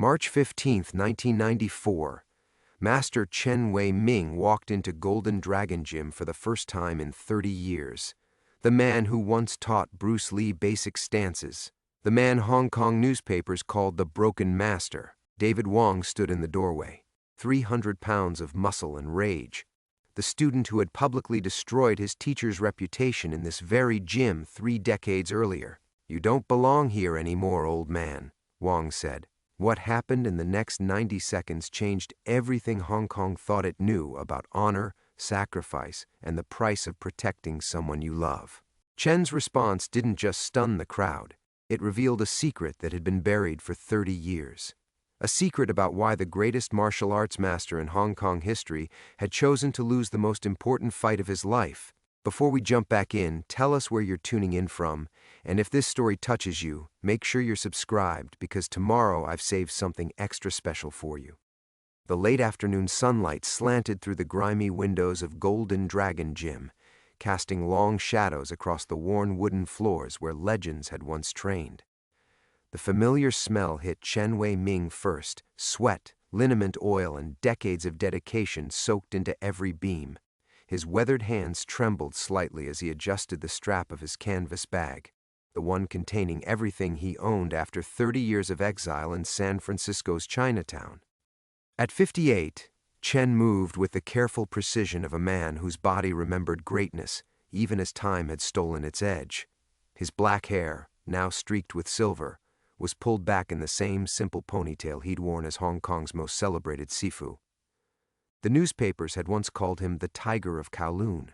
March 15, 1994. Master Chen Wei-Ming walked into Golden Dragon Gym for the first time in 30 years. The man who once taught Bruce Lee basic stances. The man Hong Kong newspapers called the Broken Master. David Wong stood in the doorway, 300 pounds of muscle and rage. The student who had publicly destroyed his teacher's reputation in this very gym 3 decades earlier. "You don't belong here anymore, old man," Wong said. What happened in the next 90 seconds changed everything Hong Kong thought it knew about honor, sacrifice, and the price of protecting someone you love. Chen's response didn't just stun the crowd. It revealed a secret that had been buried for 30 years. A secret about why the greatest martial arts master in Hong Kong history had chosen to lose the most important fight of his life. Before we jump back in, tell us where you're tuning in from, and if this story touches you, make sure you're subscribed because tomorrow I've saved something extra special for you. The late afternoon sunlight slanted through the grimy windows of Golden Dragon Gym, casting long shadows across the worn wooden floors where legends had once trained. The familiar smell hit Chen Wei-Ming first, sweat, liniment oil, and decades of dedication soaked into every beam. His weathered hands trembled slightly as he adjusted the strap of his canvas bag, the one containing everything he owned after 30 years of exile in San Francisco's Chinatown. At 58, Chen moved with the careful precision of a man whose body remembered greatness, even as time had stolen its edge. His black hair, now streaked with silver, was pulled back in the same simple ponytail he'd worn as Hong Kong's most celebrated Sifu. The newspapers had once called him the Tiger of Kowloon.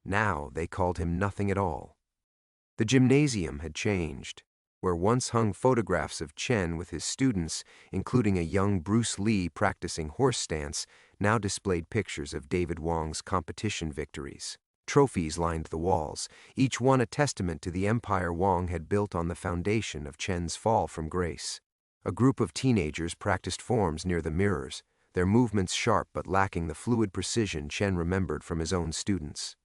Now they called him nothing at all. The gymnasium had changed. Where once hung photographs of Chen with his students, including a young Bruce Lee practicing horse stance, now displayed pictures of David Wong's competition victories. Trophies lined the walls, each one a testament to the empire Wong had built on the foundation of Chen's fall from grace. A group of teenagers practiced forms near the mirrors, their movements sharp but lacking the fluid precision Chen remembered from his own students.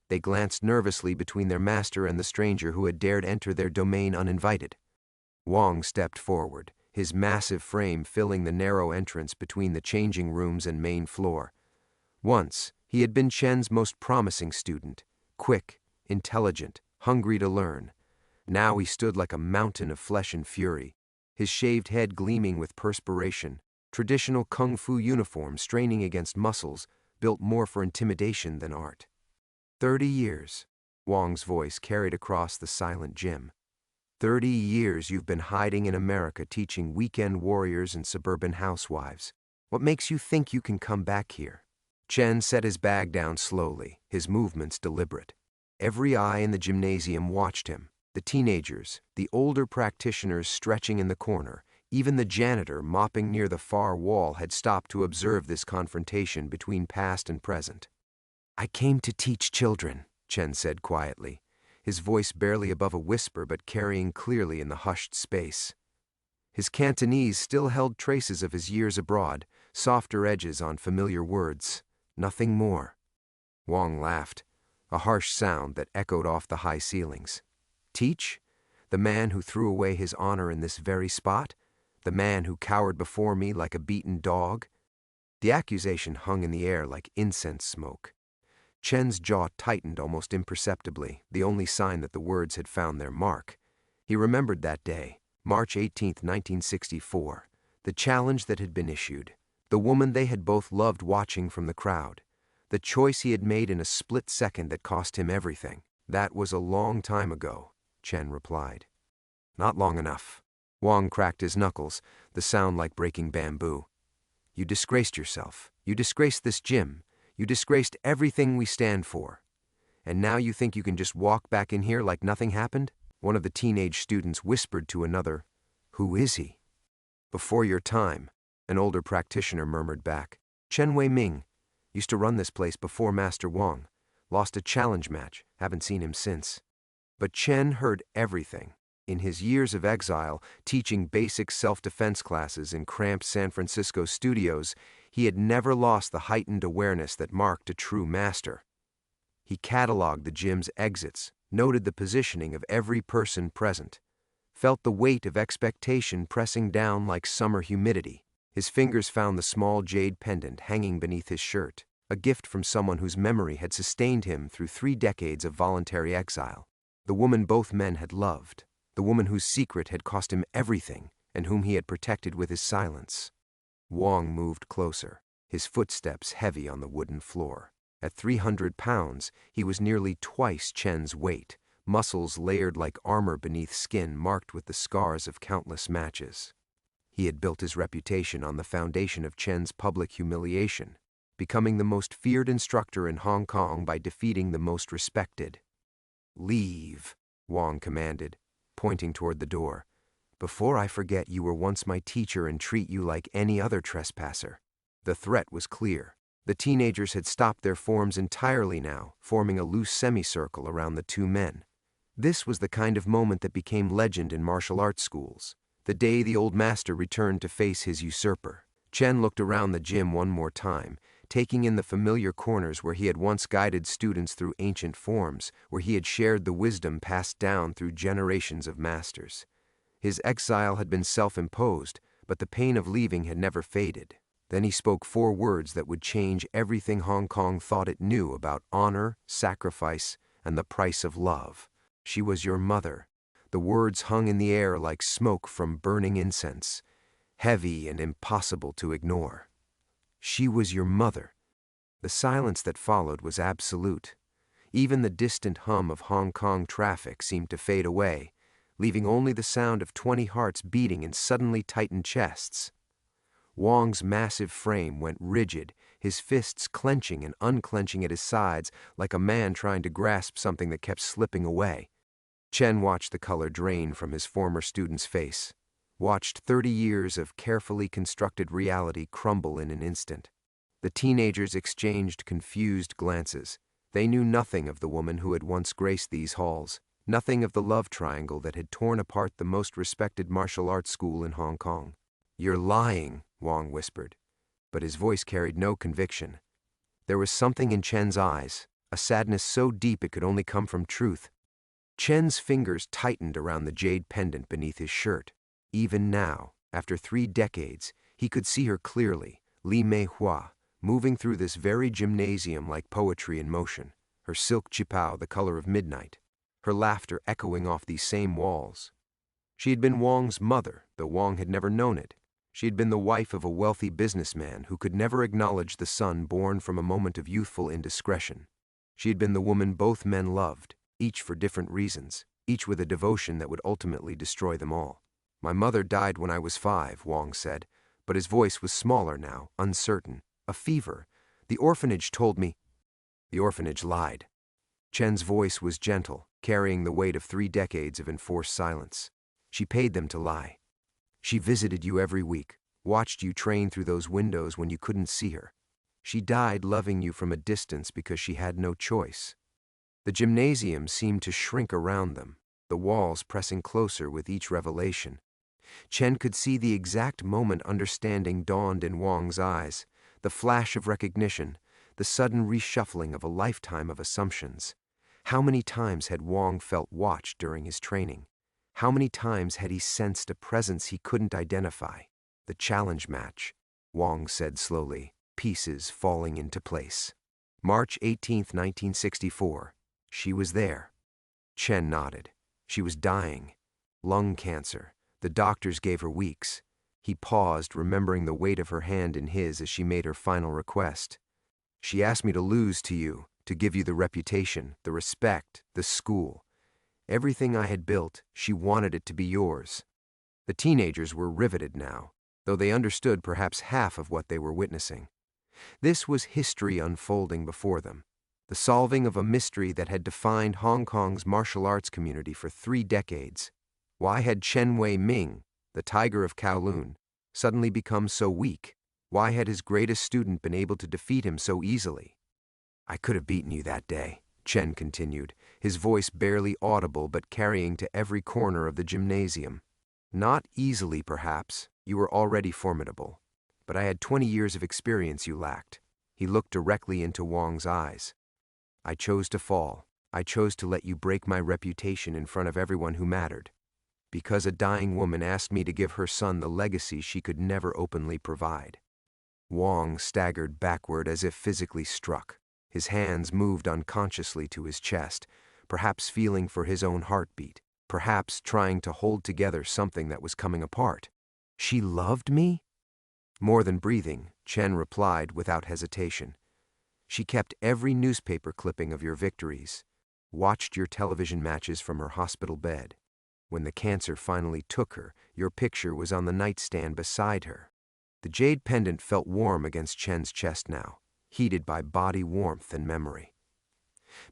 They glanced nervously between their master and the stranger who had dared enter their domain uninvited. Wong stepped forward, his massive frame filling the narrow entrance between the changing rooms and main floor. Once, he had been Chen's most promising student, quick, intelligent, hungry to learn. Now he stood like a mountain of flesh and fury, his shaved head gleaming with perspiration, traditional kung fu uniform straining against muscles built more for intimidation than art. 30 years, Wong's voice carried across the silent gym. 30 years you've been hiding in America teaching weekend warriors and suburban housewives. What makes you think you can come back here? Chen set his bag down slowly, his movements deliberate. Every eye in the gymnasium watched him. The teenagers, the older practitioners stretching in the corner, even the janitor mopping near the far wall had stopped to observe this confrontation between past and present. "I came to teach children," Chen said quietly, his voice barely above a whisper but carrying clearly in the hushed space. His Cantonese still held traces of his years abroad, softer edges on familiar words. Nothing more. Wong laughed, a harsh sound that echoed off the high ceilings. Teach? The man who threw away his honor in this very spot? The man who cowered before me like a beaten dog? The accusation hung in the air like incense smoke. Chen's jaw tightened almost imperceptibly, the only sign that the words had found their mark. He remembered that day, March 18, 1964, the challenge that had been issued, the woman they had both loved watching from the crowd, the choice he had made in a split second that cost him everything. "That was a long time ago," Chen replied. "Not long enough." Wong cracked his knuckles, the sound like breaking bamboo. "You disgraced yourself. You disgraced this gym. You disgraced everything we stand for. And now you think you can just walk back in here like nothing happened?" One of the teenage students whispered to another, "Who is he?" "Before your time," an older practitioner murmured back. "Chen Wei-Ming. Used to run this place before Master Wong. Lost a challenge match, haven't seen him since." But Chen heard everything. In his years of exile, teaching basic self-defense classes in cramped San Francisco studios, he had never lost the heightened awareness that marked a true master. He cataloged the gym's exits, noted the positioning of every person present. felt the weight of expectation pressing down like summer humidity. His fingers found the small jade pendant hanging beneath his shirt, a gift from someone whose memory had sustained him through 3 decades of voluntary exile. The woman both men had loved, the woman whose secret had cost him everything and whom he had protected with his silence. Wang moved closer, his footsteps heavy on the wooden floor. At 300 pounds, he was nearly twice Chen's weight, muscles layered like armor beneath skin marked with the scars of countless matches. He had built his reputation on the foundation of Chen's public humiliation, becoming the most feared instructor in Hong Kong by defeating the most respected. "Leave," Wang commanded, pointing toward the door. "Before I forget you were once my teacher and treat you like any other trespasser." The threat was clear. The teenagers had stopped their forms entirely now, forming a loose semicircle around the 2 men. This was the kind of moment that became legend in martial arts schools. The day the old master returned to face his usurper. Chen looked around the gym one more time, taking in the familiar corners where he had once guided students through ancient forms, where he had shared the wisdom passed down through generations of masters. His exile had been self-imposed, but the pain of leaving had never faded. Then he spoke 4 words that would change everything Hong Kong thought it knew about honor, sacrifice, and the price of love. "She was your mother." The words hung in the air like smoke from burning incense, heavy and impossible to ignore. "She was your mother." The silence that followed was absolute. Even the distant hum of Hong Kong traffic seemed to fade away, leaving only the sound of 20 hearts beating in suddenly tightened chests. Wang's massive frame went rigid, his fists clenching and unclenching at his sides like a man trying to grasp something that kept slipping away. Chen watched the color drain from his former student's face, watched 30 years of carefully constructed reality crumble in an instant. The teenagers exchanged confused glances. They knew nothing of the woman who had once graced these halls, nothing of the love triangle that had torn apart the most respected martial arts school in Hong Kong. "You're lying," Wang whispered, but his voice carried no conviction. There was something in Chen's eyes, a sadness so deep it could only come from truth. Chen's fingers tightened around the jade pendant beneath his shirt. Even now, after 3 decades, he could see her clearly, Li Mei Hua, moving through this very gymnasium like poetry in motion, her silk qipao the color of midnight, her laughter echoing off these same walls. She had been Wang's mother, though Wang had never known it. She had been the wife of a wealthy businessman who could never acknowledge the son born from a moment of youthful indiscretion. She had been the woman both men loved, each for different reasons, each with a devotion that would ultimately destroy them all. "My mother died when I was 5, Wang said, but his voice was smaller now, uncertain. "A fever. The orphanage told me." The orphanage lied. Chen's voice was gentle, carrying the weight of 3 decades of enforced silence. "She paid them to lie. She visited you every week, watched you train through those windows when you couldn't see her. She died loving you from a distance because she had no choice." The gymnasium seemed to shrink around them, the walls pressing closer with each revelation. Chen could see the exact moment understanding dawned in Wang's eyes, the flash of recognition, the sudden reshuffling of a lifetime of assumptions. How many times had Wang felt watched during his training? How many times had he sensed a presence he couldn't identify? "The challenge match," Wang said slowly, pieces falling into place. "March 18, 1964. She was there." Chen nodded. She was dying. Lung cancer. The doctors gave her weeks. He paused, remembering the weight of her hand in his as she made her final request. "She asked me to lose to you, to give you the reputation, the respect, the school. Everything I had built, she wanted it to be yours." The teenagers were riveted now, though they understood perhaps half of what they were witnessing. This was history unfolding before them, the solving of a mystery that had defined Hong Kong's martial arts community for 3 decades. Why had Chen Wei Ming, the tiger of Kowloon, suddenly become so weak? Why had his greatest student been able to defeat him so easily? "I could have beaten you that day," Chen continued, his voice barely audible but carrying to every corner of the gymnasium. "Not easily, perhaps. You were already formidable. But I had 20 years of experience you lacked." He looked directly into Wang's eyes. "I chose to fall. I chose to let you break my reputation in front of everyone who mattered. Because a dying woman asked me to give her son the legacy she could never openly provide. Wang staggered backward as if physically struck. His hands moved unconsciously to his chest, perhaps feeling for his own heartbeat, perhaps trying to hold together something that was coming apart. She loved me? More than breathing, Chen replied without hesitation. She kept every newspaper clipping of your victories, watched your television matches from her hospital bed. When the cancer finally took her, your picture was on the nightstand beside her. The jade pendant felt warm against Chen's chest now, heated by body warmth and memory.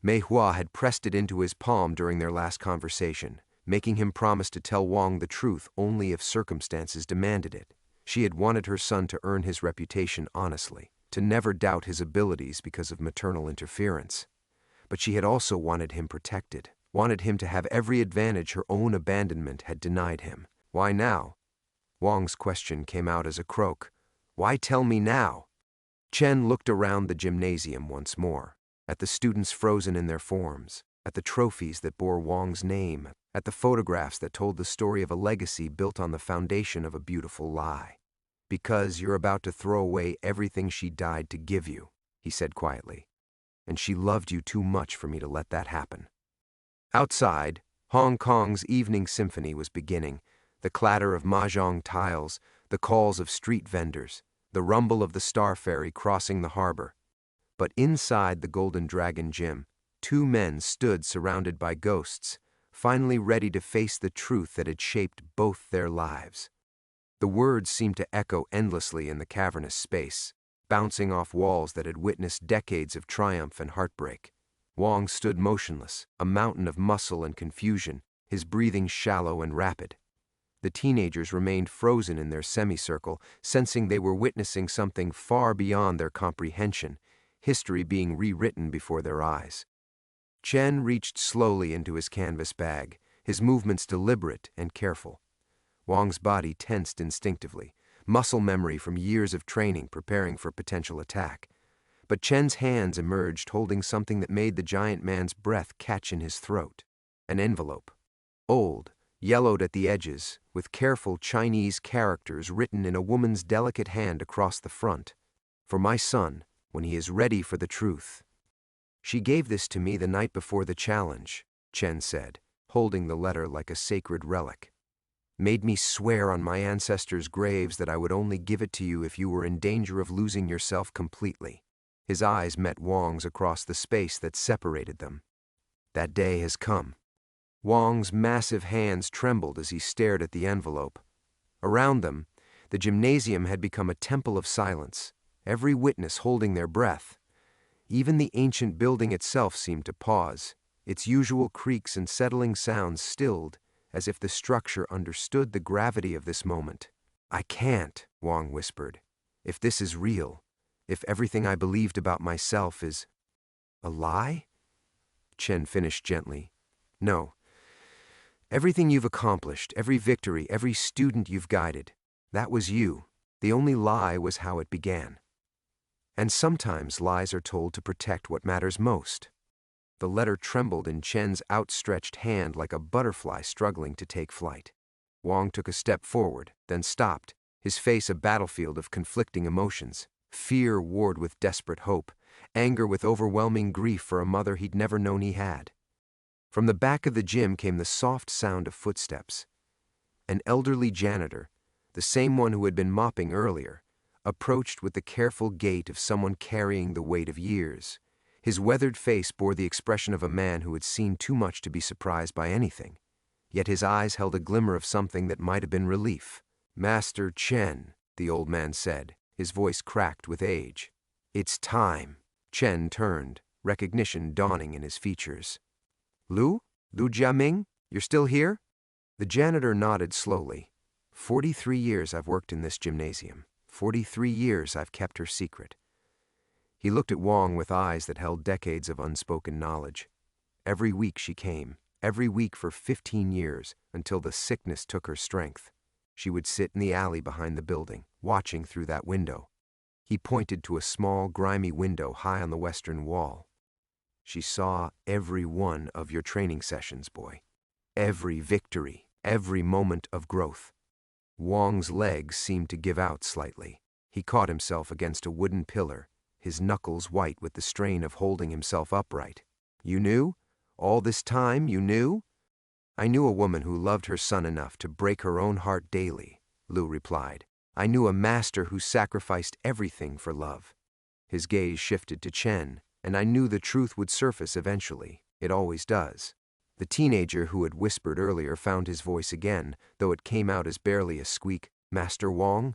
Mei Hua had pressed it into his palm during their last conversation, making him promise to tell Wang the truth only if circumstances demanded it. She had wanted her son to earn his reputation honestly, to never doubt his abilities because of maternal interference. But she had also wanted him protected, wanted him to have every advantage her own abandonment had denied him. Why now? Wang's question came out as a croak. Why tell me now? Chen looked around the gymnasium once more, at the students frozen in their forms, at the trophies that bore Wang's name, at the photographs that told the story of a legacy built on the foundation of a beautiful lie. Because you're about to throw away everything she died to give you, he said quietly. And she loved you too much for me to let that happen. Outside, Hong Kong's evening symphony was beginning, the clatter of mahjong tiles, the calls of street vendors, the rumble of the Star Ferry crossing the harbor. But inside the Golden Dragon Gym, two men stood surrounded by ghosts, finally ready to face the truth that had shaped both their lives. The words seemed to echo endlessly in the cavernous space, bouncing off walls that had witnessed decades of triumph and heartbreak. Wang stood motionless, a mountain of muscle and confusion, his breathing shallow and rapid. The teenagers remained frozen in their semicircle, sensing they were witnessing something far beyond their comprehension, history being rewritten before their eyes. Chen reached slowly into his canvas bag, his movements deliberate and careful. Wang's body tensed instinctively, muscle memory from years of training preparing for potential attack. But Chen's hands emerged holding something that made the giant man's breath catch in his throat. An envelope. Old, yellowed at the edges, with careful Chinese characters written in a woman's delicate hand across the front. For my son, when he is ready for the truth. She gave this to me the night before the challenge, Chen said, holding the letter like a sacred relic. Made me swear on my ancestors' graves that I would only give it to you if you were in danger of losing yourself completely. His eyes met Wang's across the space that separated them. That day has come. Wang's massive hands trembled as he stared at the envelope. Around them, the gymnasium had become a temple of silence, every witness holding their breath. Even the ancient building itself seemed to pause, its usual creaks and settling sounds stilled, as if the structure understood the gravity of this moment. I can't, Wang whispered. If this is real, if everything I believed about myself is a lie? Chen finished gently. No. Everything you've accomplished, every victory, every student you've guided, that was you. The only lie was how it began. And sometimes lies are told to protect what matters most. The letter trembled in Chen's outstretched hand like a butterfly struggling to take flight. Wang took a step forward, then stopped, his face a battlefield of conflicting emotions. Fear warred with desperate hope, anger with overwhelming grief for a mother he'd never known he had. From the back of the gym came the soft sound of footsteps. An elderly janitor, the same one who had been mopping earlier, approached with the careful gait of someone carrying the weight of years. His weathered face bore the expression of a man who had seen too much to be surprised by anything. Yet his eyes held a glimmer of something that might have been relief. Master Chen, the old man said, his voice cracked with age. It's time. Chen turned, recognition dawning in his features. Lu Jiaming, you're still here? The janitor nodded slowly. 43 years I've worked in this gymnasium. 43 years I've kept her secret. He looked at Wang with eyes that held decades of unspoken knowledge. Every week she came, every week for 15 years, until the sickness took her strength. She would sit in the alley behind the building, watching through that window. He pointed to a small, grimy window high on the western wall. She saw every one of your training sessions, boy. Every victory, every moment of growth. Wang's legs seemed to give out slightly. He caught himself against a wooden pillar, his knuckles white with the strain of holding himself upright. You knew? All this time you knew? I knew a woman who loved her son enough to break her own heart daily, Lu replied. I knew a master who sacrificed everything for love. His gaze shifted to Chen, and I knew the truth would surface eventually. It always does. The teenager who had whispered earlier found his voice again, though it came out as barely a squeak. Master Wang,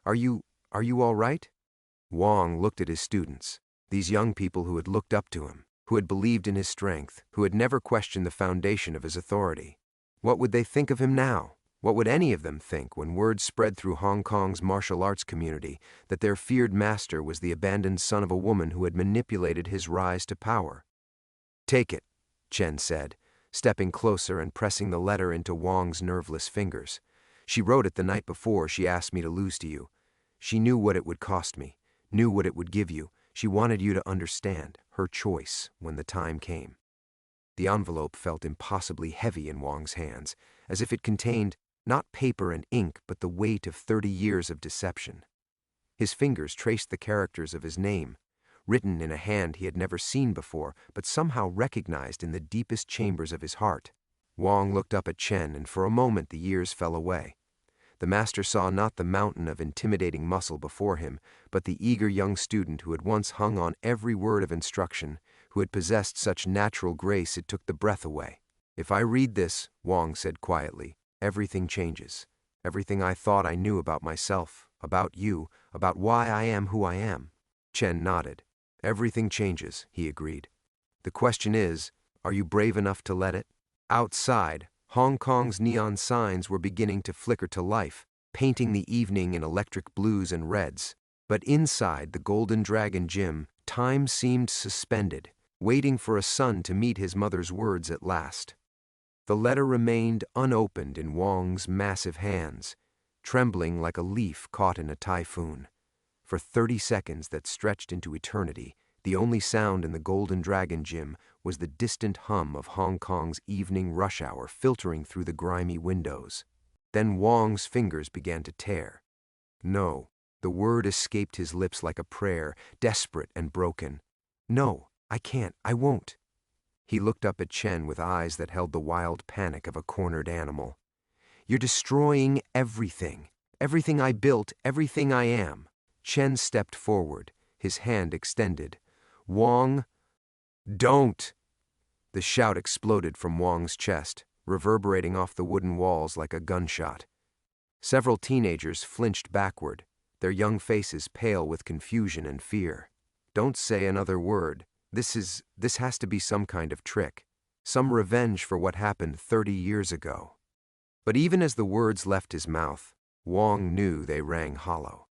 are you all right? Wang looked at his students, these young people who had looked up to him, who had believed in his strength, who had never questioned the foundation of his authority. What would they think of him now? What would any of them think when word spread through Hong Kong's martial arts community that their feared master was the abandoned son of a woman who had manipulated his rise to power? Take it, Chen said, stepping closer and pressing the letter into Wang's nerveless fingers. She wrote it the night before she asked me to lose to you. She knew what it would cost me, knew what it would give you. She wanted you to understand her choice when the time came. The envelope felt impossibly heavy in Wang's hands, as if it contained not paper and ink, but the weight of 30 years of deception. His fingers traced the characters of his name, written in a hand he had never seen before, but somehow recognized in the deepest chambers of his heart. Wang looked up at Chen, and for a moment the years fell away. The master saw not the mountain of intimidating muscle before him, but the eager young student who had once hung on every word of instruction, who had possessed such natural grace it took the breath away. If I read this, Wang said quietly, everything changes. Everything I thought I knew about myself, about you, about why I am who I am. Chen nodded. Everything changes, he agreed. The question is, are you brave enough to let it? Outside, Hong Kong's neon signs were beginning to flicker to life, painting the evening in electric blues and reds. But inside the Golden Dragon Gym, time seemed suspended, waiting for a son to meet his mother's words at last. The letter remained unopened in Wang's massive hands, trembling like a leaf caught in a typhoon. For 30 seconds that stretched into eternity, the only sound in the Golden Dragon Gym was the distant hum of Hong Kong's evening rush hour filtering through the grimy windows. Then Wang's fingers began to tear. No, the word escaped his lips like a prayer, desperate and broken. No, I can't, I won't. He looked up at Chen with eyes that held the wild panic of a cornered animal. You're destroying everything. Everything I built, everything I am. Chen stepped forward, his hand extended. Wang, don't! The shout exploded from Wang's chest, reverberating off the wooden walls like a gunshot. Several teenagers flinched backward, their young faces pale with confusion and fear. Don't say another word. This has to be some kind of trick, some revenge for what happened 30 years ago. But even as the words left his mouth, Wang knew they rang hollow.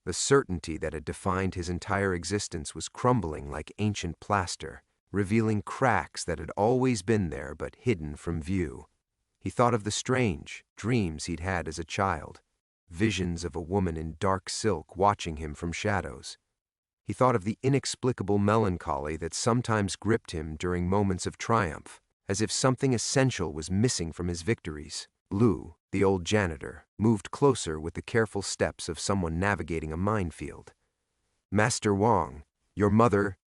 The certainty that had defined his entire existence was crumbling like ancient plaster, revealing cracks that had always been there but hidden from view. He thought of the strange dreams he'd had as a child, visions of a woman in dark silk watching him from shadows. He thought of the inexplicable melancholy that sometimes gripped him during moments of triumph, as if something essential was missing from his victories. Lu, the old janitor, moved closer with the careful steps of someone navigating a minefield. Master Wang, your mother...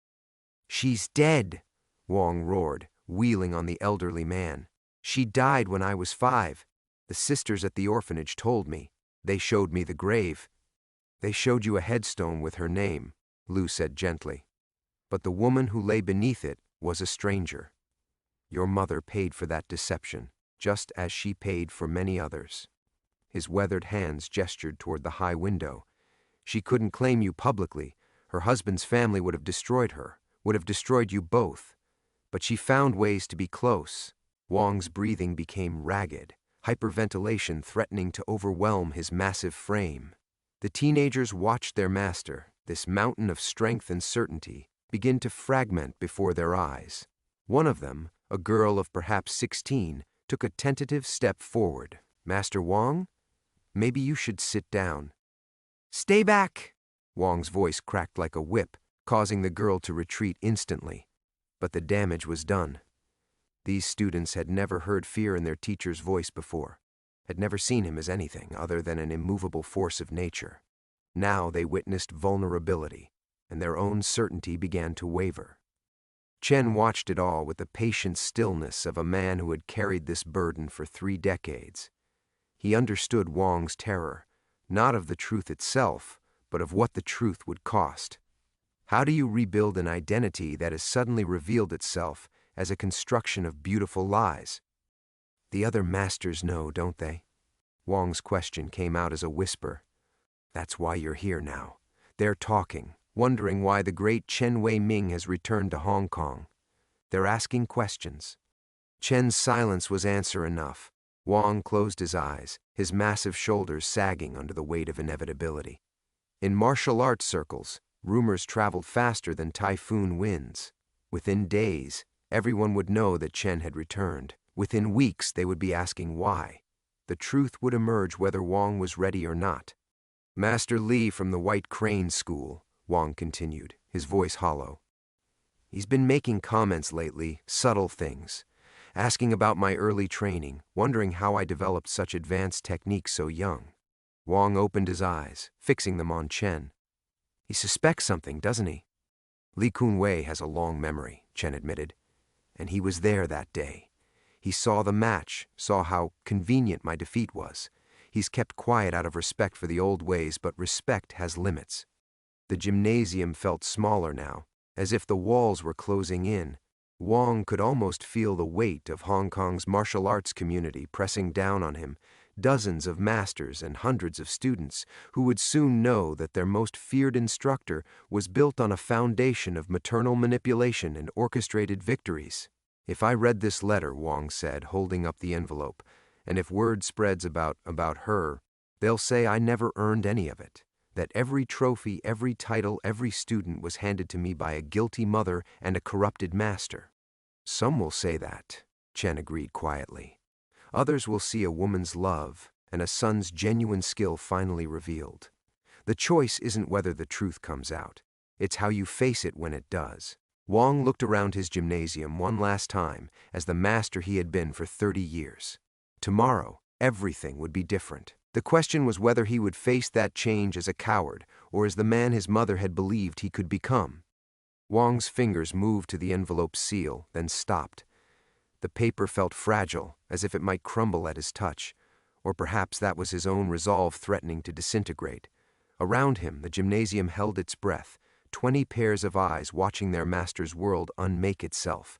She's dead, Wang roared, wheeling on the elderly man. She died when I was 5. The sisters at the orphanage told me. They showed me the grave. They showed you a headstone with her name, Lu said gently. But the woman who lay beneath it was a stranger. Your mother paid for that deception, just as she paid for many others. His weathered hands gestured toward the high window. She couldn't claim you publicly. Her husband's family would have destroyed her, would have destroyed you both. But she found ways to be close. Wang's breathing became ragged, hyperventilation threatening to overwhelm his massive frame. The teenagers watched their master, this mountain of strength and certainty, begin to fragment before their eyes. One of them, a girl of perhaps 16, took a tentative step forward. Master Wang? Maybe you should sit down. Stay back! Wang's voice cracked like a whip, causing the girl to retreat instantly. But the damage was done. These students had never heard fear in their teacher's voice before, had never seen him as anything other than an immovable force of nature. Now they witnessed vulnerability, and their own certainty began to waver. Chen watched it all with the patient stillness of a man who had carried this burden for 3 decades. He understood Wang's terror, not of the truth itself, but of what the truth would cost. How do you rebuild an identity that has suddenly revealed itself as a construction of beautiful lies? The other masters know, don't they? Wang's question came out as a whisper. That's why you're here now. They're talking, wondering why the great Chen Wei-ming has returned to Hong Kong. They're asking questions. Chen's silence was answer enough. Wang closed his eyes, his massive shoulders sagging under the weight of inevitability. In martial arts circles, rumors traveled faster than typhoon winds. Within days, everyone would know that Chen had returned. Within weeks, they would be asking why. The truth would emerge whether Wang was ready or not. Master Li from the White Crane School, Wang continued, his voice hollow. He's been making comments lately, subtle things, asking about my early training, wondering how I developed such advanced techniques so young. Wang opened his eyes, fixing them on Chen. He suspects something, doesn't he? Li Kunwei has a long memory, Chen admitted. And he was there that day. He saw the match, saw how convenient my defeat was. He's kept quiet out of respect for the old ways, but respect has limits. The gymnasium felt smaller now, as if the walls were closing in. Wang could almost feel the weight of Hong Kong's martial arts community pressing down on him, dozens of masters and hundreds of students who would soon know that their most feared instructor was built on a foundation of maternal manipulation and orchestrated victories. If I read this letter, Wang said, holding up the envelope, and if word spreads about her, they'll say I never earned any of it, that every trophy, every title, every student was handed to me by a guilty mother and a corrupted master. Some will say that, Chen agreed quietly. Others will see a woman's love and a son's genuine skill finally revealed. The choice isn't whether the truth comes out, it's how you face it when it does. Wang looked around his gymnasium one last time as the master he had been for 30 years. Tomorrow, everything would be different. The question was whether he would face that change as a coward or as the man his mother had believed he could become. Wang's fingers moved to the envelope's seal, then stopped. The paper felt fragile, as if it might crumble at his touch, or perhaps that was his own resolve threatening to disintegrate. Around him, the gymnasium held its breath, 20 pairs of eyes watching their master's world unmake itself.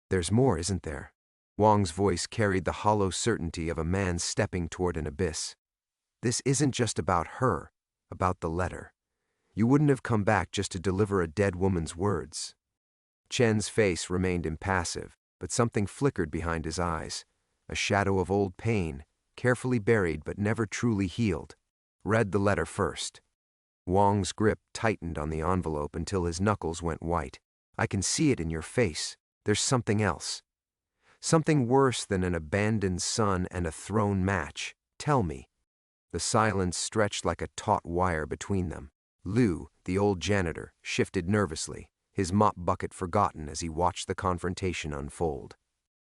There's more, isn't there? Wang's voice carried the hollow certainty of a man stepping toward an abyss. This isn't just about her, about the letter. You wouldn't have come back just to deliver a dead woman's words. Chen's face remained impassive, but something flickered behind his eyes, a shadow of old pain, carefully buried but never truly healed. Read the letter first. Wang's grip tightened on the envelope until his knuckles went white. I can see it in your face. There's something else. Something worse than an abandoned son and a thrown match. Tell me. The silence stretched like a taut wire between them. Liu, the old janitor, shifted nervously, his mop bucket forgotten as he watched the confrontation unfold.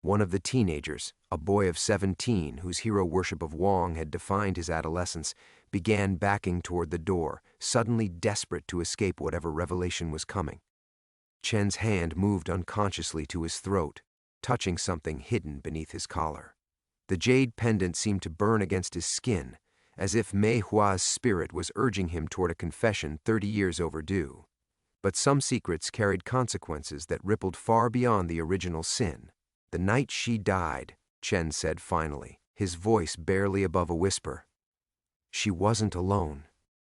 One of the teenagers, a boy of 17 whose hero worship of Wang had defined his adolescence, began backing toward the door, suddenly desperate to escape whatever revelation was coming. Chen's hand moved unconsciously to his throat, touching something hidden beneath his collar. The jade pendant seemed to burn against his skin, as if Mei Hua's spirit was urging him toward a confession 30 years overdue. But some secrets carried consequences that rippled far beyond the original sin. The night she died, Chen said finally, his voice barely above a whisper. She wasn't alone.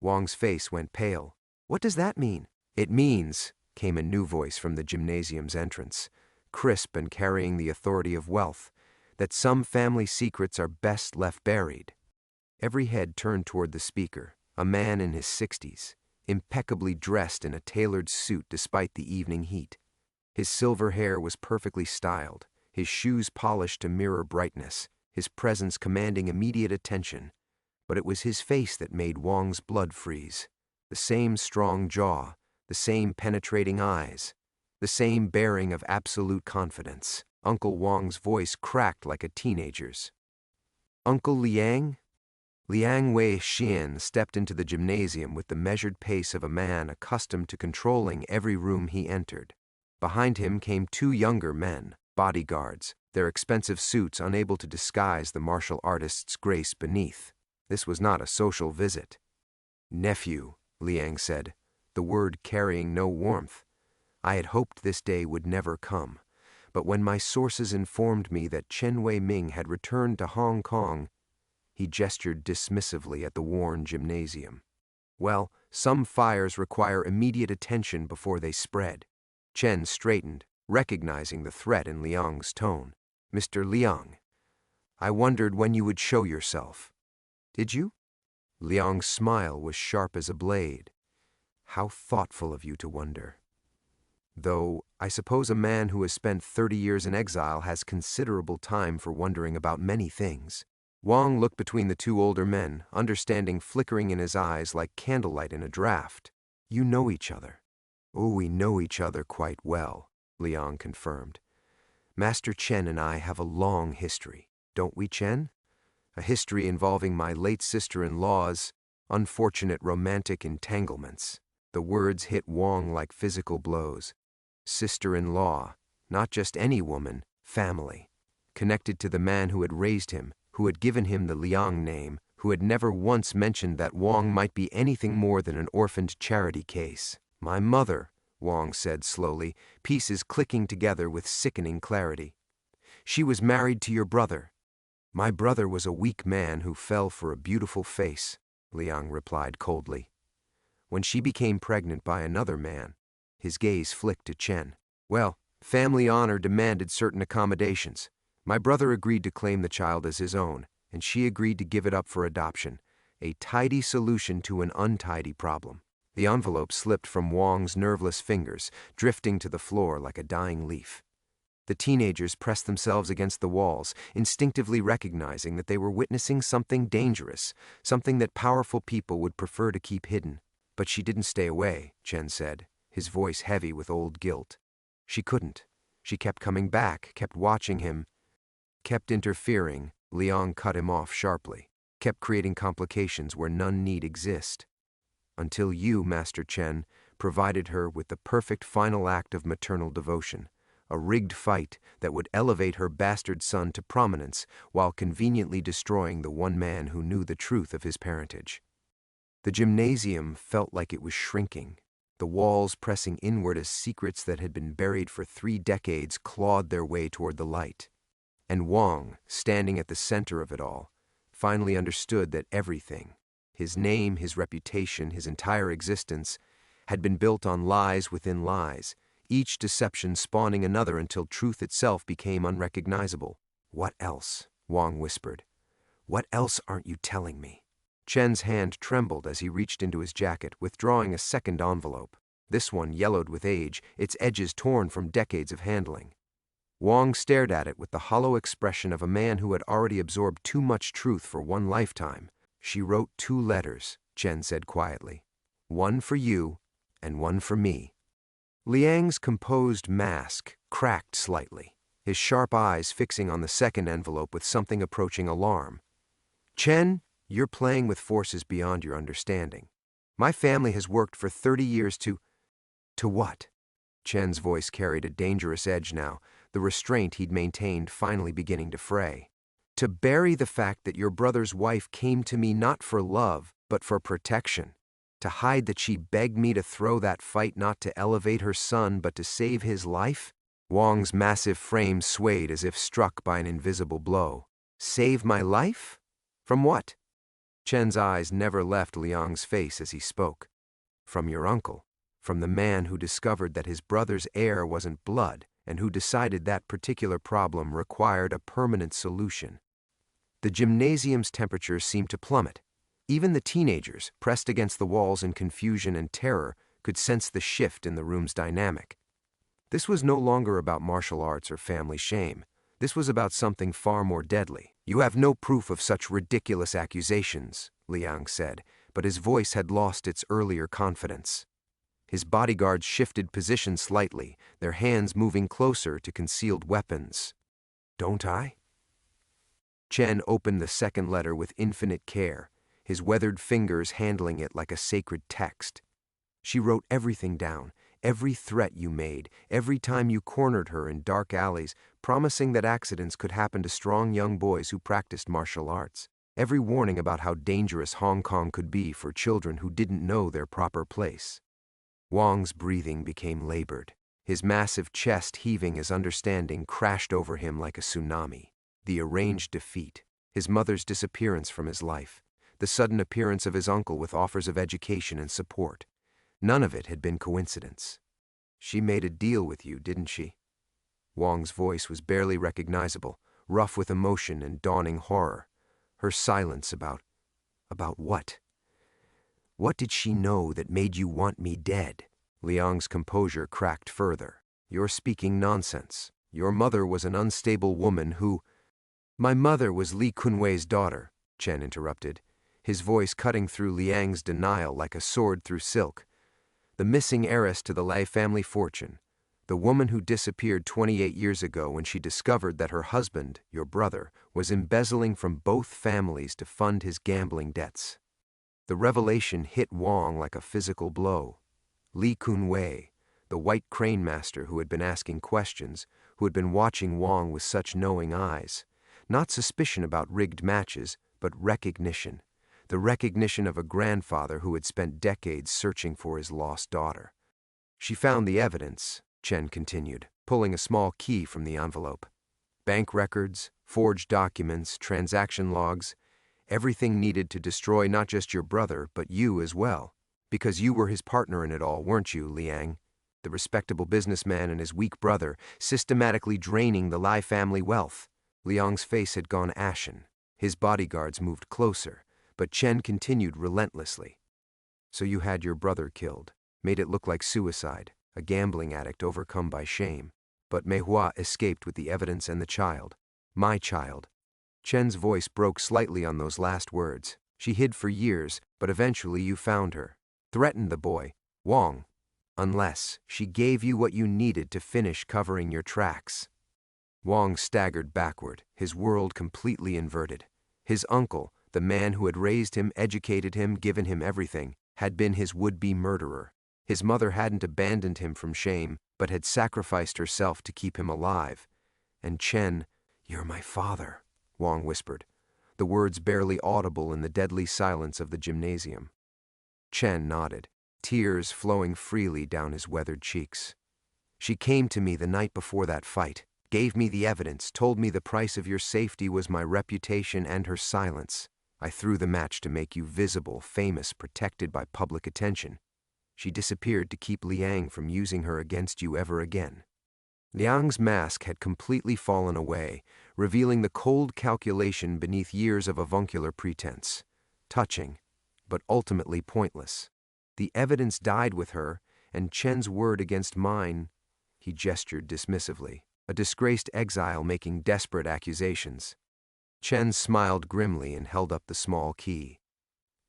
Wang's face went pale. What does that mean? It means, came a new voice from the gymnasium's entrance, crisp and carrying the authority of wealth, that some family secrets are best left buried. Every head turned toward the speaker, a man in his 60s, impeccably dressed in a tailored suit despite the evening heat. His silver hair was perfectly styled, his shoes polished to mirror brightness, his presence commanding immediate attention. But it was his face that made Wang's blood freeze. The same strong jaw, the same penetrating eyes, the same bearing of absolute confidence. Uncle Wang's voice cracked like a teenager's. Uncle Liang? Liang Wei Xian stepped into the gymnasium with the measured pace of a man accustomed to controlling every room he entered. Behind him came two younger men, bodyguards, their expensive suits unable to disguise the martial artist's grace beneath. This was not a social visit. Nephew, Liang said, the word carrying no warmth. I had hoped this day would never come, but when my sources informed me that Chen Wei-ming had returned to Hong Kong, he gestured dismissively at the worn gymnasium. Well, some fires require immediate attention before they spread. Chen straightened, recognizing the threat in Liang's tone. Mr. Liang, I wondered when you would show yourself. Did you? Liang's smile was sharp as a blade. How thoughtful of you to wonder. Though, I suppose a man who has spent 30 years in exile has considerable time for wondering about many things. Wang looked between the two older men, understanding flickering in his eyes like candlelight in a draught. You know each other. Oh, we know each other quite well, Liang confirmed. Master Chen and I have a long history, don't we, Chen? A history involving my late sister-in-law's unfortunate romantic entanglements. The words hit Wang like physical blows. Sister-in-law, not just any woman, family. Connected to the man who had raised him, who had given him the Liang name, who had never once mentioned that Wang might be anything more than an orphaned charity case. My mother, Wang said slowly, pieces clicking together with sickening clarity. She was married to your brother. My brother was a weak man who fell for a beautiful face, Liang replied coldly. When she became pregnant by another man, his gaze flicked to Chen. Well, family honor demanded certain accommodations. My brother agreed to claim the child as his own, and she agreed to give it up for adoption, a tidy solution to an untidy problem. The envelope slipped from Wang's nerveless fingers, drifting to the floor like a dying leaf. The teenagers pressed themselves against the walls, instinctively recognizing that they were witnessing something dangerous, something that powerful people would prefer to keep hidden. But she didn't stay away, Chen said, his voice heavy with old guilt. She couldn't. She kept coming back, kept watching him, kept interfering. Liang cut him off sharply, kept creating complications where none need exist. Until you, Master Chen, provided her with the perfect final act of maternal devotion, a rigged fight that would elevate her bastard son to prominence while conveniently destroying the one man who knew the truth of his parentage. The gymnasium felt like it was shrinking, the walls pressing inward as secrets that had been buried for 3 decades clawed their way toward the light. And Wang, standing at the center of it all, finally understood that everything, his name, his reputation, his entire existence, had been built on lies within lies, each deception spawning another until truth itself became unrecognizable. What else? Wang whispered. What else aren't you telling me? Chen's hand trembled as he reached into his jacket, withdrawing a second envelope. This one yellowed with age, its edges torn from decades of handling. Wang stared at it with the hollow expression of a man who had already absorbed too much truth for one lifetime. She wrote 2 letters, Chen said quietly. One for you, and one for me. Liang's composed mask cracked slightly, his sharp eyes fixing on the second envelope with something approaching alarm. Chen, you're playing with forces beyond your understanding. My family has worked for 30 years to what? Chen's voice carried a dangerous edge now, the restraint he'd maintained finally beginning to fray. To bury the fact that your brother's wife came to me not for love, but for protection. To hide that she begged me to throw that fight not to elevate her son, but to save his life? Wang's massive frame swayed as if struck by an invisible blow. Save my life? From what? Chen's eyes never left Liang's face as he spoke. From your uncle. From the man who discovered that his brother's heir wasn't blood, and who decided that particular problem required a permanent solution. The gymnasium's temperature seemed to plummet. Even the teenagers, pressed against the walls in confusion and terror, could sense the shift in the room's dynamic. This was no longer about martial arts or family shame. This was about something far more deadly. You have no proof of such ridiculous accusations, Liang said, but his voice had lost its earlier confidence. His bodyguards shifted position slightly, their hands moving closer to concealed weapons. "Don't I?" Chen opened the second letter with infinite care, his weathered fingers handling it like a sacred text. She wrote everything down, every threat you made, every time you cornered her in dark alleys, promising that accidents could happen to strong young boys who practiced martial arts. Every warning about how dangerous Hong Kong could be for children who didn't know their proper place. Wong's breathing became labored, his massive chest heaving as understanding crashed over him like a tsunami. The arranged defeat, his mother's disappearance from his life, the sudden appearance of his uncle with offers of education and support. None of it had been coincidence. "She made a deal with you, didn't she?" Wong's voice was barely recognizable, rough with emotion and dawning horror. Her silence about what? What did she know that made you want me dead? Liang's composure cracked further. "You're speaking nonsense. Your mother was an unstable woman who—" "My mother was Li Kunwei's daughter," Chen interrupted, his voice cutting through Liang's denial like a sword through silk. "The missing heiress to the Lai family fortune. The woman who disappeared 28 years ago when she discovered that her husband, your brother, was embezzling from both families to fund his gambling debts." The revelation hit Wong like a physical blow. Li Kunwei, the white crane master who had been asking questions, who had been watching Wong with such knowing eyes. Not suspicion about rigged matches, but recognition. The recognition of a grandfather who had spent decades searching for his lost daughter. "She found the evidence," Chen continued, pulling a small key from the envelope. "Bank records, forged documents, transaction logs, everything needed to destroy not just your brother, but you as well. Because you were his partner in it all, weren't you, Liang? The respectable businessman and his weak brother, systematically draining the Lai family wealth." Liang's face had gone ashen. His bodyguards moved closer, but Chen continued relentlessly. "So you had your brother killed, made it look like suicide, a gambling addict overcome by shame. But Mei Hua escaped with the evidence and the child. My child." Chen's voice broke slightly on those last words. "She hid for years, but eventually you found her. Threatened the boy, Wong, unless she gave you what you needed to finish covering your tracks." Wong staggered backward, his world completely inverted. His uncle, the man who had raised him, educated him, given him everything, had been his would-be murderer. His mother hadn't abandoned him from shame, but had sacrificed herself to keep him alive. And Chen— "You're my father," Wong whispered, the words barely audible in the deadly silence of the gymnasium. Chen nodded, tears flowing freely down his weathered cheeks. "She came to me the night before that fight, gave me the evidence, told me the price of your safety was my reputation and her silence. I threw the match to make you visible, famous, protected by public attention. She disappeared to keep Liang from using her against you ever again." Liang's mask had completely fallen away, revealing the cold calculation beneath years of avuncular pretense. Touching, but ultimately pointless. The evidence died with her, and Chen's word against mine— he gestured dismissively, a disgraced exile making desperate accusations. Chen smiled grimly and held up the small key.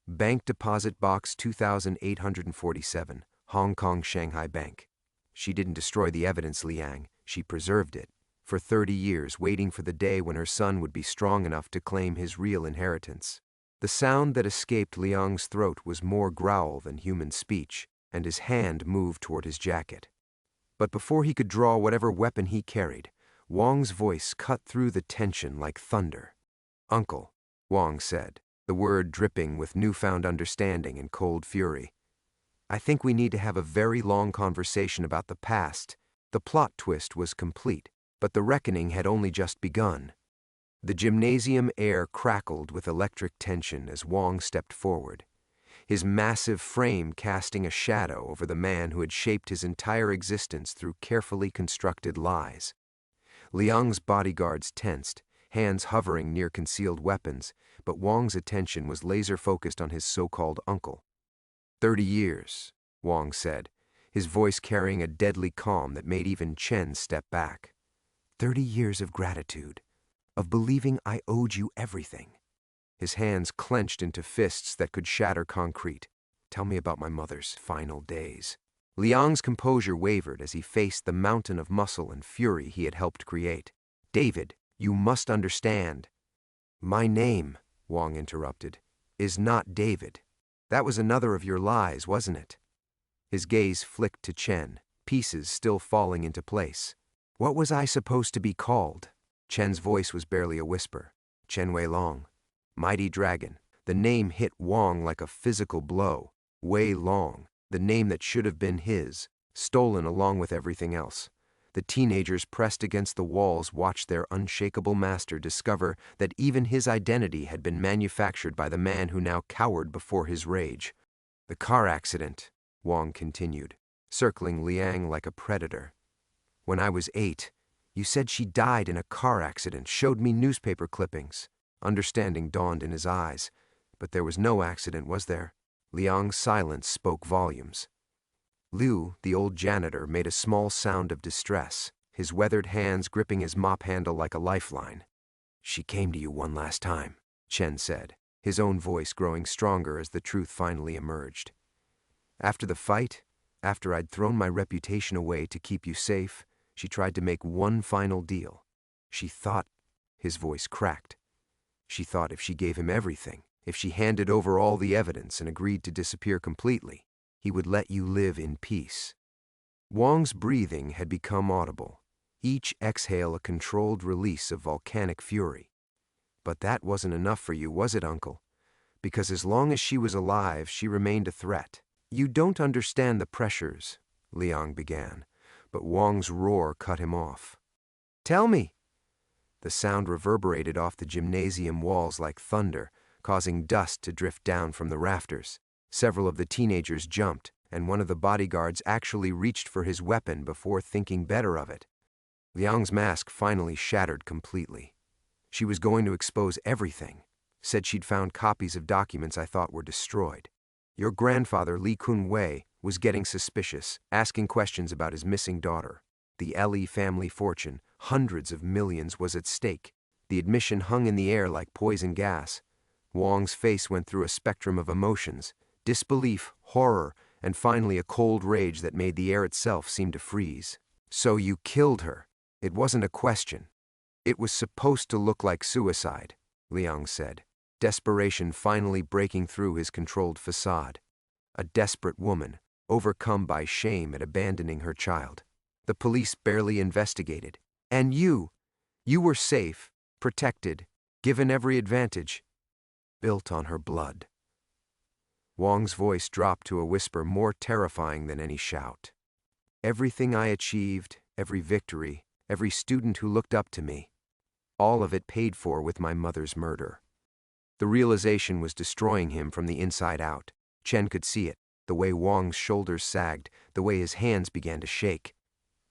"Bank Deposit Box 2847, Hong Kong Shanghai Bank. She didn't destroy the evidence, Liang. She preserved it, for 30 years, waiting for the day when her son would be strong enough to claim his real inheritance." The sound that escaped Liang's throat was more growl than human speech, and his hand moved toward his jacket. But before he could draw whatever weapon he carried, Wong's voice cut through the tension like thunder. "Uncle," Wong said, the word dripping with newfound understanding and cold fury. "I think we need to have a very long conversation about the past." The plot twist was complete, but the reckoning had only just begun. The gymnasium air crackled with electric tension as Wong stepped forward, his massive frame casting a shadow over the man who had shaped his entire existence through carefully constructed lies. Liang's bodyguards tensed, hands hovering near concealed weapons, but Wong's attention was laser-focused on his so-called uncle. 30 years, Wong said, his voice carrying a deadly calm that made even Chen step back. 30 years of gratitude, of believing I owed you everything. His hands clenched into fists that could shatter concrete. "Tell me about my mother's final days." Liang's composure wavered as he faced the mountain of muscle and fury he had helped create. "David, you must understand." "My name," Wang interrupted, "is not David. That was another of your lies, wasn't it?" His gaze flicked to Chen, pieces still falling into place. "What was I supposed to be called?" Chen's voice was barely a whisper. "Chen Wei Long. Mighty Dragon." The name hit Wang like a physical blow. Wei Long, the name that should have been his, stolen along with everything else. The teenagers pressed against the walls watched their unshakable master discover that even his identity had been manufactured by the man who now cowered before his rage. "The car accident," Wang continued, circling Liang like a predator. "When I was 8, you said she died in a car accident, showed me newspaper clippings." Understanding dawned in his eyes. But there was no accident, was there? Liang's silence spoke volumes. Liu, the old janitor, made a small sound of distress, his weathered hands gripping his mop handle like a lifeline. "She came to you one last time," Chen said, his own voice growing stronger as the truth finally emerged. "After the fight, after I'd thrown my reputation away to keep you safe, she tried to make one final deal. She thought," his voice cracked, "she thought if she gave him everything, if she handed over all the evidence and agreed to disappear completely, he would let you live in peace." Wang's breathing had become audible, each exhale a controlled release of volcanic fury. "But that wasn't enough for you, was it, Uncle? Because as long as she was alive, she remained a threat." "You don't understand the pressures," Liang began, but Wang's roar cut him off. "Tell me." The sound reverberated off the gymnasium walls like thunder, causing dust to drift down from the rafters. Several of the teenagers jumped, and one of the bodyguards actually reached for his weapon before thinking better of it. Liang's mask finally shattered completely. "She was going to expose everything. Said she'd found copies of documents I thought were destroyed. Your grandfather, Li Kun-wei, was getting suspicious, asking questions about his missing daughter. The Li family fortune, hundreds of millions, was at stake. The admission hung in the air like poison gas." Wang's face went through a spectrum of emotions: disbelief, horror, and finally a cold rage that made the air itself seem to freeze. "So you killed her. It wasn't a question. It was supposed to look like suicide," Liang said, desperation finally breaking through his controlled facade. A desperate woman, overcome by shame at abandoning her child. The police barely investigated. "And you were safe, protected, given every advantage. Built on her blood." Wang's voice dropped to a whisper more terrifying than any shout. "Everything I achieved, every victory, every student who looked up to me, all of it paid for with my mother's murder." The realization was destroying him from the inside out. Chen could see it, the way Wang's shoulders sagged, the way his hands began to shake.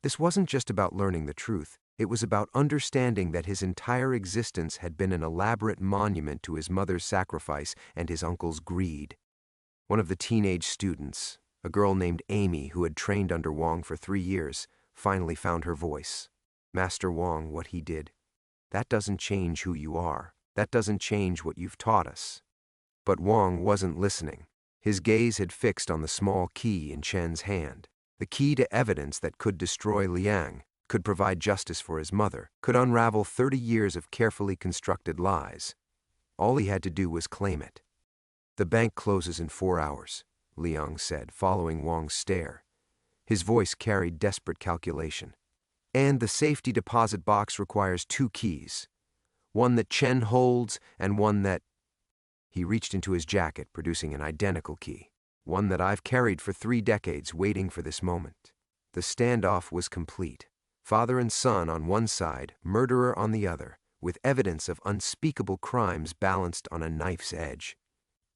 This wasn't just about learning the truth. It was about understanding that his entire existence had been an elaborate monument to his mother's sacrifice and his uncle's greed. One of the teenage students, a girl named Amy who had trained under Wang for 3 years, finally found her voice. "Master Wang, what he did, that doesn't change who you are. That doesn't change what you've taught us." But Wang wasn't listening. His gaze had fixed on the small key in Chen's hand. The key to evidence that could destroy Liang, could provide justice for his mother, could unravel 30 years of carefully constructed lies. All he had to do was claim it. "The bank closes in 4 hours," Liang said, following Wang's stare. His voice carried desperate calculation. "And the safety deposit box requires 2 keys. One that Chen holds and one that—" He reached into his jacket, producing an identical key. "One that I've carried for 3 decades, waiting for this moment." The standoff was complete. Father and son on one side, murderer on the other, with evidence of unspeakable crimes balanced on a knife's edge.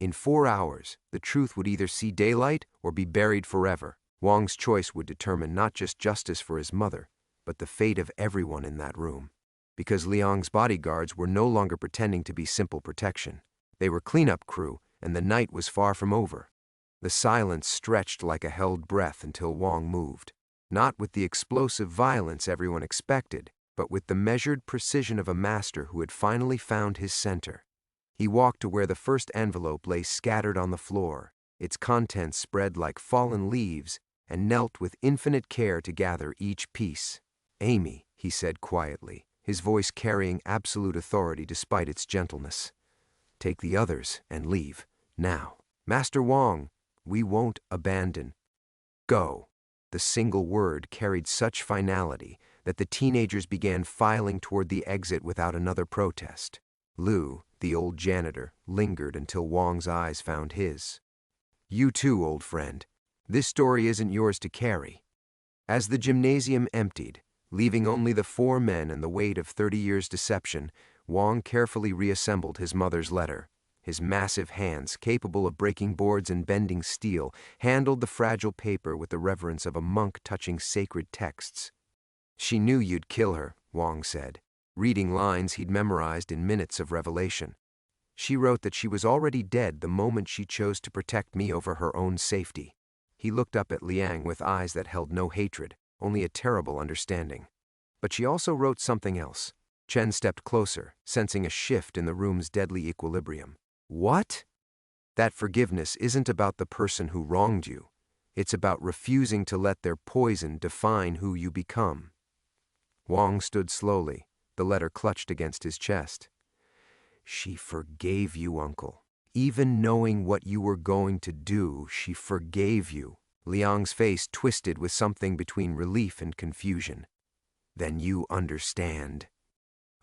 In 4 hours, the truth would either see daylight or be buried forever. Wang's choice would determine not just justice for his mother, but the fate of everyone in that room. Because Liang's bodyguards were no longer pretending to be simple protection. They were cleanup crew, and the night was far from over. The silence stretched like a held breath until Wang moved. Not with the explosive violence everyone expected, but with the measured precision of a master who had finally found his center. He walked to where the first envelope lay scattered on the floor, its contents spread like fallen leaves, and knelt with infinite care to gather each piece. "Amy," he said quietly, his voice carrying absolute authority despite its gentleness. "Take the others and leave, now. Master Wong, we won't abandon. Go." The single word carried such finality that the teenagers began filing toward the exit without another protest. Lu, the old janitor, lingered until Wong's eyes found his. "You too, old friend. This story isn't yours to carry." As the gymnasium emptied, leaving only the 4 men and the weight of 30 years' deception, Wong carefully reassembled his mother's letter. His massive hands, capable of breaking boards and bending steel, handled the fragile paper with the reverence of a monk touching sacred texts. "She knew you'd kill her," Wong said, reading lines he'd memorized in minutes of revelation. "She wrote that she was already dead the moment she chose to protect me over her own safety." He looked up at Liang with eyes that held no hatred, only a terrible understanding. "But she also wrote something else." Chen stepped closer, sensing a shift in the room's deadly equilibrium. "What?" "That forgiveness isn't about the person who wronged you. It's about refusing to let their poison define who you become." Wong stood slowly, the letter clutched against his chest. "She forgave you, uncle. Even knowing what you were going to do, she forgave you." Liang's face twisted with something between relief and confusion. "Then you understand."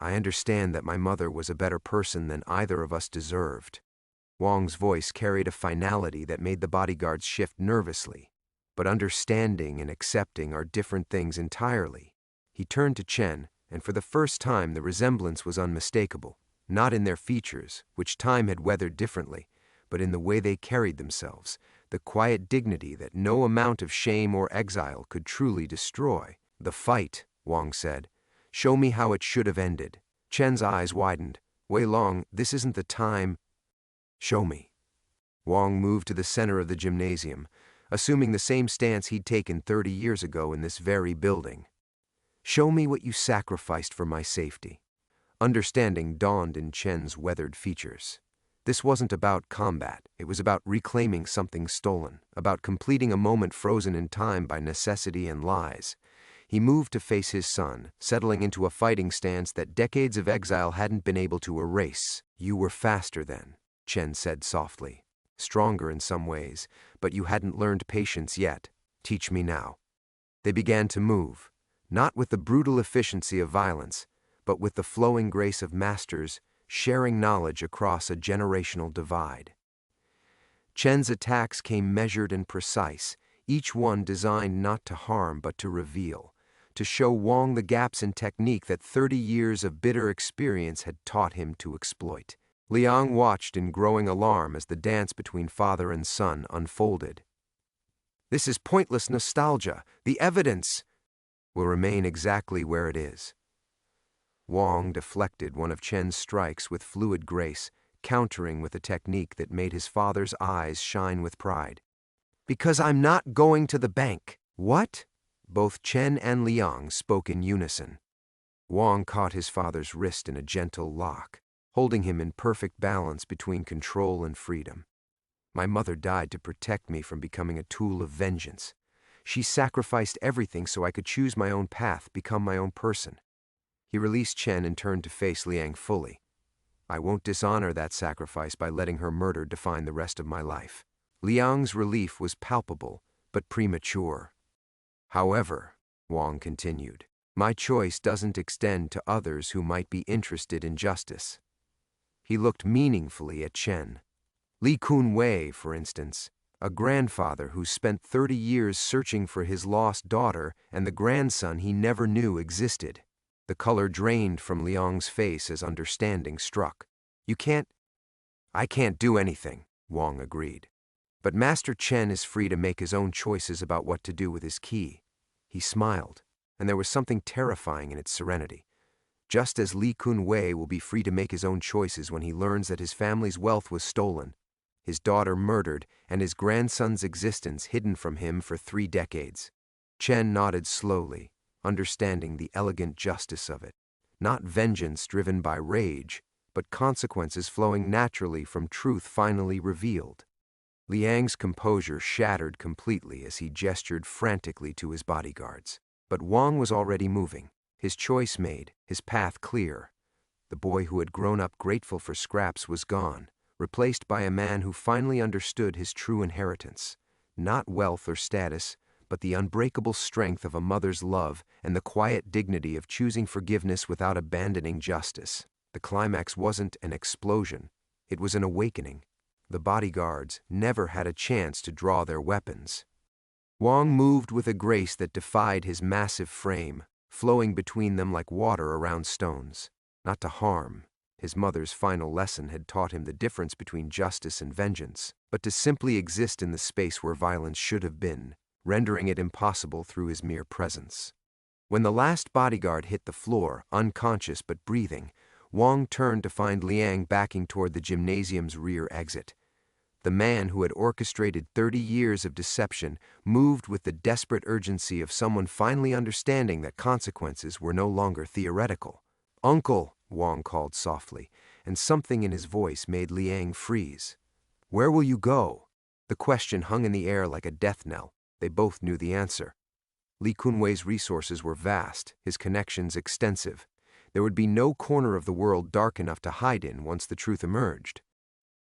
"I understand that my mother was a better person than either of us deserved." Wong's voice carried a finality that made the bodyguards shift nervously. But understanding and accepting are different things entirely. He turned to Chen, and for the first time the resemblance was unmistakable, not in their features, which time had weathered differently, but in the way they carried themselves, the quiet dignity that no amount of shame or exile could truly destroy. "The fight," Wong said. "Show me how it should have ended." Chen's eyes widened. "Wei Long, this isn't the time." "Show me." Wong moved to the center of the gymnasium, assuming the same stance he'd taken 30 years ago in this very building. "Show me what you sacrificed for my safety." Understanding dawned in Chen's weathered features. This wasn't about combat, it was about reclaiming something stolen, about completing a moment frozen in time by necessity and lies. He moved to face his son, settling into a fighting stance that decades of exile hadn't been able to erase. "You were faster then," Chen said softly. "Stronger in some ways, but you hadn't learned patience yet. Teach me now." They began to move, not with the brutal efficiency of violence, but with the flowing grace of masters, sharing knowledge across a generational divide. Chen's attacks came measured and precise, each one designed not to harm but to reveal, to show Wong the gaps in technique that 30 years of bitter experience had taught him to exploit. Liang watched in growing alarm as the dance between father and son unfolded. "This is pointless nostalgia. The evidence will remain exactly where it is." Wong deflected one of Chen's strikes with fluid grace, countering with a technique that made his father's eyes shine with pride. "Because I'm not going to the bank." "What?" Both Chen and Liang spoke in unison. Wong caught his father's wrist in a gentle lock, holding him in perfect balance between control and freedom. "My mother died to protect me from becoming a tool of vengeance. She sacrificed everything so I could choose my own path, become my own person." He released Chen and turned to face Liang fully. "I won't dishonor that sacrifice by letting her murder define the rest of my life." Liang's relief was palpable, but premature. "However," Wong continued, "my choice doesn't extend to others who might be interested in justice." He looked meaningfully at Chen. Li Kun Wei, for instance, a grandfather who spent 30 years searching for his lost daughter and the grandson he never knew existed. The color drained from Liang's face as understanding struck. I can't do anything," Wong agreed. "But Master Chen is free to make his own choices about what to do with his key." He smiled, and there was something terrifying in its serenity. Just as Li Kun Wei will be free to make his own choices when he learns that his family's wealth was stolen, his daughter murdered, and his grandson's existence hidden from him for 3 decades. Chen nodded slowly, understanding the elegant justice of it. Not vengeance driven by rage, but consequences flowing naturally from truth finally revealed. Liang's composure shattered completely as he gestured frantically to his bodyguards. But Wang was already moving, his choice made, his path clear. The boy who had grown up grateful for scraps was gone, replaced by a man who finally understood his true inheritance. Not wealth or status, but the unbreakable strength of a mother's love and the quiet dignity of choosing forgiveness without abandoning justice. The climax wasn't an explosion, it was an awakening. The bodyguards never had a chance to draw their weapons. Wang moved with a grace that defied his massive frame, flowing between them like water around stones. Not to harm. His mother's final lesson had taught him the difference between justice and vengeance, but to simply exist in the space where violence should have been, rendering it impossible through his mere presence. When the last bodyguard hit the floor, unconscious but breathing, Wang turned to find Liang backing toward the gymnasium's rear exit. The man who had orchestrated 30 years of deception moved with the desperate urgency of someone finally understanding that consequences were no longer theoretical. "Uncle," Wang called softly, and something in his voice made Liang freeze. "Where will you go?" The question hung in the air like a death knell. They both knew the answer. Li Kunwei's resources were vast, his connections extensive. There would be no corner of the world dark enough to hide in once the truth emerged.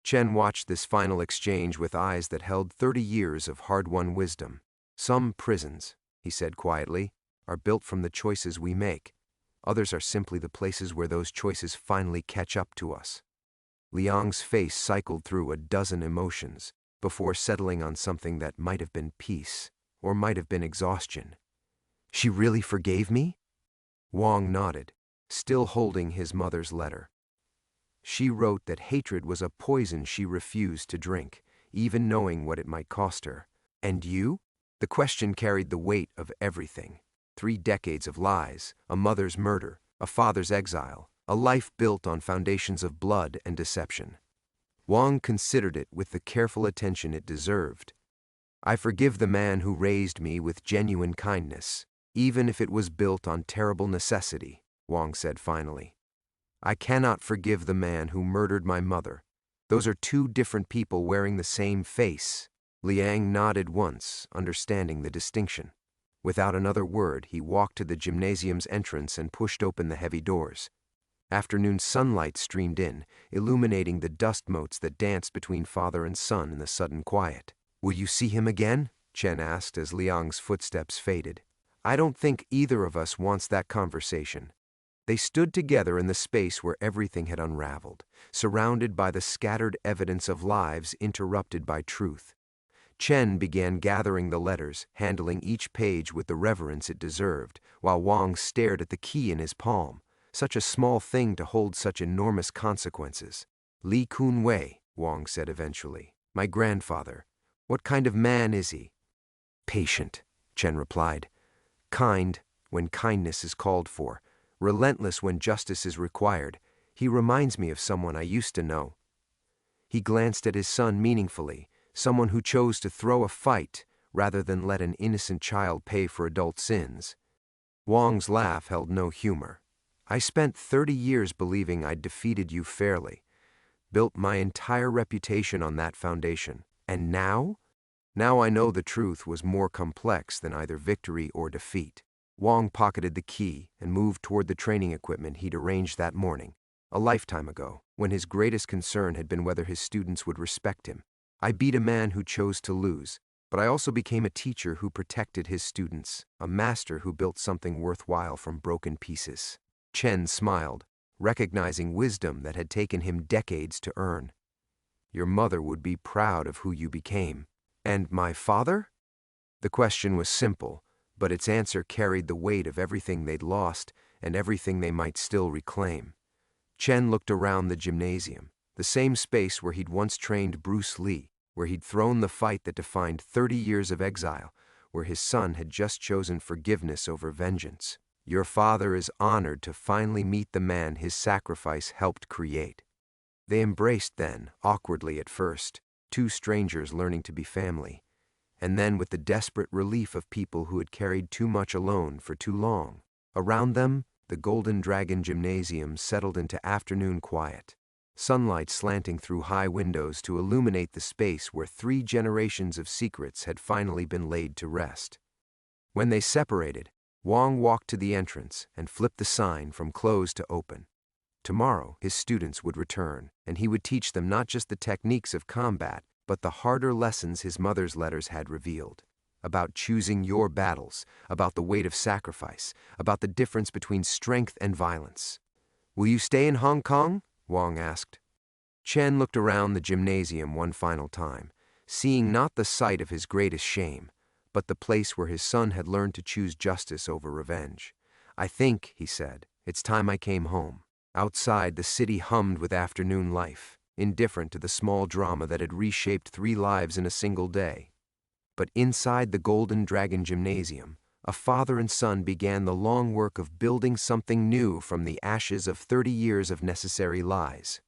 Chen watched this final exchange with eyes that held 30 years of hard-won wisdom. "Some prisons," he said quietly, "are built from the choices we make. Others are simply the places where those choices finally catch up to us." Liang's face cycled through a dozen emotions before settling on something that might have been peace, or might have been exhaustion. "She really forgave me?" Wang nodded, still holding his mother's letter. "She wrote that hatred was a poison she refused to drink, even knowing what it might cost her. And you?" The question carried the weight of everything. 3 decades of lies, a mother's murder, a father's exile, a life built on foundations of blood and deception. Wang considered it with the careful attention it deserved. "I forgive the man who raised me with genuine kindness, even if it was built on terrible necessity," Wang said finally. "I cannot forgive the man who murdered my mother. Those are 2 different people wearing the same face." Liang nodded once, understanding the distinction. Without another word, he walked to the gymnasium's entrance and pushed open the heavy doors. Afternoon sunlight streamed in, illuminating the dust motes that danced between father and son in the sudden quiet. "Will you see him again?" Chen asked as Liang's footsteps faded. "I don't think either of us wants that conversation." They stood together in the space where everything had unraveled, surrounded by the scattered evidence of lives interrupted by truth. Chen began gathering the letters, handling each page with the reverence it deserved, while Wang stared at the key in his palm. Such a small thing to hold such enormous consequences. "Li Kunwei," Wang said eventually. "My grandfather. What kind of man is he?" "Patient," Chen replied. "Kind, when kindness is called for. Relentless when justice is required. He reminds me of someone I used to know." He glanced at his son meaningfully, someone who chose to throw a fight rather than let an innocent child pay for adult sins. Wang's laugh held no humor. "I spent 30 years believing I'd defeated you fairly. Built my entire reputation on that foundation. And now? Now I know the truth was more complex than either victory or defeat." Wang pocketed the key and moved toward the training equipment he'd arranged that morning, a lifetime ago, when his greatest concern had been whether his students would respect him. "I beat a man who chose to lose, but I also became a teacher who protected his students, a master who built something worthwhile from broken pieces." Chen smiled, recognizing wisdom that had taken him decades to earn. "Your mother would be proud of who you became." "And my father?" The question was simple, but its answer carried the weight of everything they'd lost and everything they might still reclaim. Chen looked around the gymnasium, the same space where he'd once trained Bruce Lee, where he'd thrown the fight that defined 30 years of exile, where his son had just chosen forgiveness over vengeance. "Your father is honored to finally meet the man his sacrifice helped create." They embraced then, awkwardly at first, 2 strangers learning to be family, and then with the desperate relief of people who had carried too much alone for too long. Around them, the Golden Dragon Gymnasium settled into afternoon quiet. sunlight slanting through high windows to illuminate the space where 3 generations of secrets had finally been laid to rest. When they separated, Wang walked to the entrance and flipped the sign from closed to open. Tomorrow, his students would return, and he would teach them not just the techniques of combat, but the harder lessons his mother's letters had revealed. About choosing your battles, about the weight of sacrifice, about the difference between strength and violence. "Will you stay in Hong Kong?" Wang asked. Chen looked around the gymnasium one final time, seeing not the sight of his greatest shame, but the place where his son had learned to choose justice over revenge. "I think," he said, "it's time I came home." Outside, the city hummed with afternoon life, indifferent to the small drama that had reshaped 3 lives in a single day. But inside the Golden Dragon Gymnasium, a father and son began the long work of building something new from the ashes of 30 years of necessary lies.